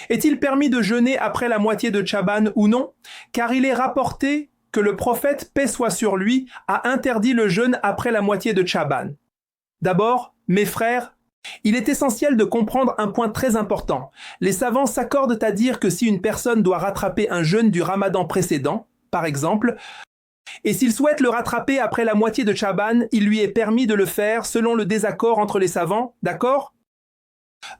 Est-il permis de jeûner après la moitié de Chaban ou non? Car il est rapporté que le prophète, paix soit sur lui, a interdit le jeûne après la moitié de Chaban. D'abord, mes frères, il est essentiel de comprendre un point très important. Les savants s'accordent à dire que si une personne doit rattraper un jeûne du Ramadan précédent, par exemple, et s'il souhaite le rattraper après la moitié de Chaban, il lui est permis de le faire selon le désaccord entre les savants, d'accord?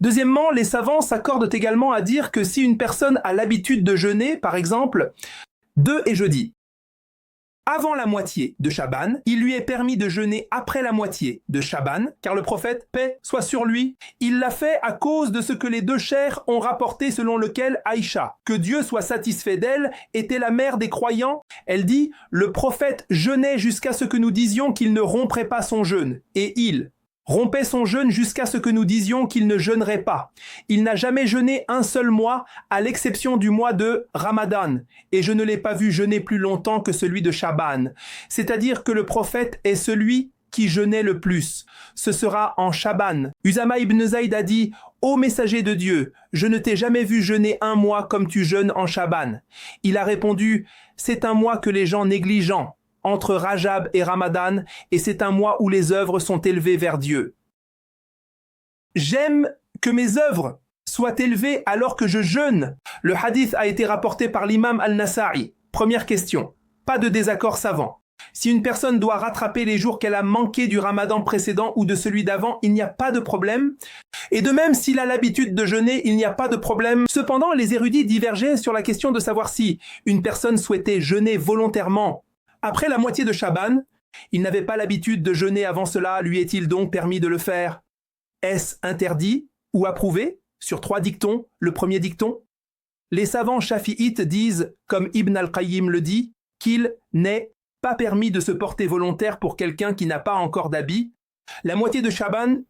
Deuxièmement, les savants s'accordent également à dire que si une personne a l'habitude de jeûner, par exemple, 2 et jeudi, avant la moitié de Chaban, il lui est permis de jeûner après la moitié de Chaban, car le prophète, paix soit sur lui, il l'a fait à cause de ce que les deux chers ont rapporté selon lequel Aïcha, que Dieu soit satisfait d'elle, était la mère des croyants. Elle dit, le prophète jeûnait jusqu'à ce que nous disions qu'il ne romprait pas son jeûne, et il rompait son jeûne jusqu'à ce que nous disions qu'il ne jeûnerait pas. Il n'a jamais jeûné un seul mois, à l'exception du mois de Ramadan, et je ne l'ai pas vu jeûner plus longtemps que celui de Chaban. C'est-à-dire que le prophète est celui qui jeûnait le plus. Ce sera en Chaban. Usama ibn Zayd a dit, « Ô messager de Dieu, je ne t'ai jamais vu jeûner un mois comme tu jeûnes en Chaban. » Il a répondu, « C'est un mois que les gens négligents entre Rajab et Ramadan, et c'est un mois où les œuvres sont élevées vers Dieu. J'aime que mes œuvres soient élevées alors que je jeûne. Le hadith a été rapporté par l'imam al-Nasa'i. Première question, pas de désaccord savant. Si une personne doit rattraper les jours qu'elle a manqués du Ramadan précédent ou de celui d'avant, il n'y a pas de problème. Et de même, s'il a l'habitude de jeûner, il n'y a pas de problème. Cependant, les érudits divergeaient sur la question de savoir si une personne souhaitait jeûner volontairement après la moitié de Chaban, il n'avait pas l'habitude de jeûner avant cela, lui est-il donc permis de le faire? Est-ce interdit ou approuvé? Sur 3 dictons, le premier dicton. Les savants chafi'ites disent, comme Ibn al-Qayyim le dit, qu'il n'est pas permis de se porter volontaire pour quelqu'un qui n'a pas encore d'habit, la moitié de Chaban,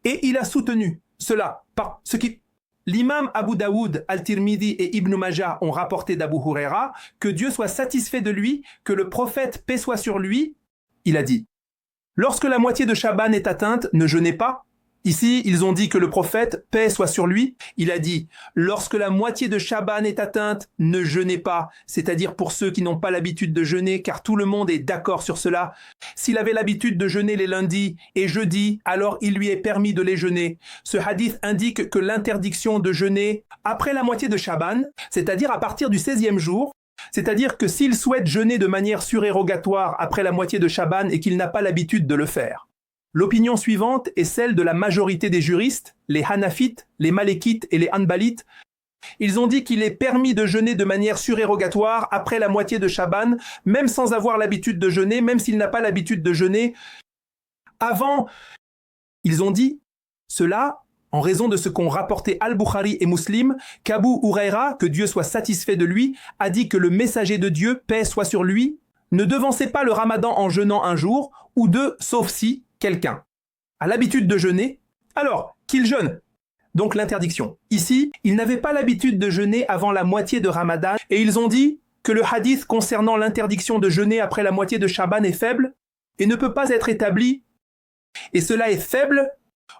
et il a soutenu cela par ce qui... L'imam Abu Daoud, Al-Tirmidhi et Ibn Majah ont rapporté d'Abu Huraira que Dieu soit satisfait de lui, que le prophète, paix soit sur lui, il a dit « Lorsque la moitié de Chaban est atteinte, ne jeûnez pas. » Ici, ils ont dit que le prophète, paix soit sur lui, il a dit « Lorsque la moitié de Chaban est atteinte, ne jeûnez pas. » C'est-à-dire pour ceux qui n'ont pas l'habitude de jeûner, car tout le monde est d'accord sur cela. S'il avait l'habitude de jeûner les lundis et jeudis, alors il lui est permis de les jeûner. Ce hadith indique que l'interdiction de jeûner après la moitié de Chaban, c'est-à-dire à partir du 16e jour, c'est-à-dire que s'il souhaite jeûner de manière surérogatoire après la moitié de Chaban et qu'il n'a pas l'habitude de le faire. L'opinion suivante est celle de la majorité des juristes, les Hanafites, les Malikites et les Hanbalites. Ils ont dit qu'il est permis de jeûner de manière surérogatoire après la moitié de Chaban, même sans avoir l'habitude de jeûner, même s'il n'a pas l'habitude de jeûner. Avant, ils ont dit cela en raison de ce qu'ont rapporté Al-Bukhari et Muslim, qu'Abu Huraira, que Dieu soit satisfait de lui, a dit que le messager de Dieu, paix soit sur lui, ne devançait pas le Ramadan en jeûnant un jour ou 2, sauf si quelqu'un a l'habitude de jeûner, alors qu'il jeûne. Donc l'interdiction. Ici, ils n'avaient pas l'habitude de jeûner avant la moitié de Ramadan et ils ont dit que le hadith concernant l'interdiction de jeûner après la moitié de Chaban est faible et ne peut pas être établi. Et cela est faible.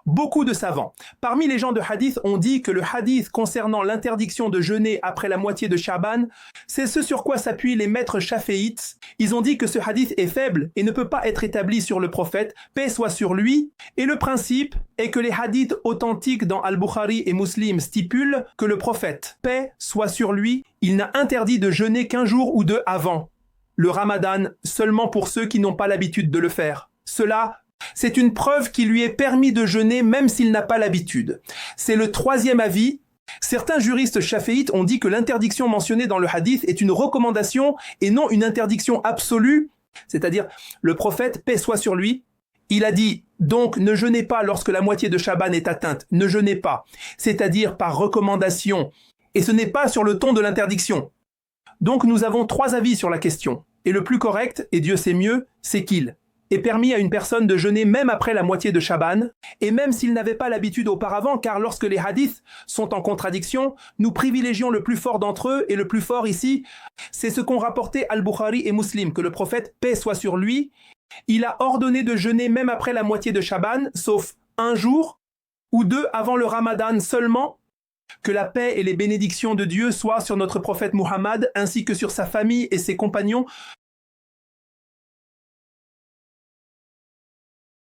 Beaucoup de savants, parmi les gens de hadith, ont dit que le hadith concernant l'interdiction de jeûner après la moitié de Chaban, c'est ce sur quoi s'appuient les maîtres chaféites. Ils ont dit que ce hadith est faible et ne peut pas être établi sur le prophète, paix soit sur lui. Et le principe est que les hadiths authentiques dans Al-Bukhari et Muslim stipulent que le prophète, paix soit sur lui, il n'a interdit de jeûner qu'un jour ou 2 avant le Ramadan, seulement pour ceux qui n'ont pas l'habitude de le faire. Cela, c'est une preuve qui lui est permis de jeûner même s'il n'a pas l'habitude. C'est le 3e avis. Certains juristes chaféites ont dit que l'interdiction mentionnée dans le hadith est une recommandation et non une interdiction absolue. C'est-à-dire, le prophète, paix soit sur lui, il a dit donc ne jeûnez pas lorsque la moitié de Chaban est atteinte. Ne jeûnez pas. C'est-à-dire par recommandation. Et ce n'est pas sur le ton de l'interdiction. Donc nous avons 3 avis sur la question. Et le plus correct, et Dieu sait mieux, c'est qu'il est permis à une personne de jeûner même après la moitié de Chaban, et même s'il n'avait pas l'habitude auparavant, car lorsque les hadiths sont en contradiction, nous privilégions le plus fort d'entre eux, et le plus fort ici, c'est ce qu'ont rapporté Al-Bukhari et Muslim, que le prophète, paix soit sur lui, il a ordonné de jeûner même après la moitié de Chaban, sauf un jour ou 2 avant le Ramadan seulement, Que la paix et les bénédictions de Dieu soient sur notre prophète Muhammad ainsi que sur sa famille et ses compagnons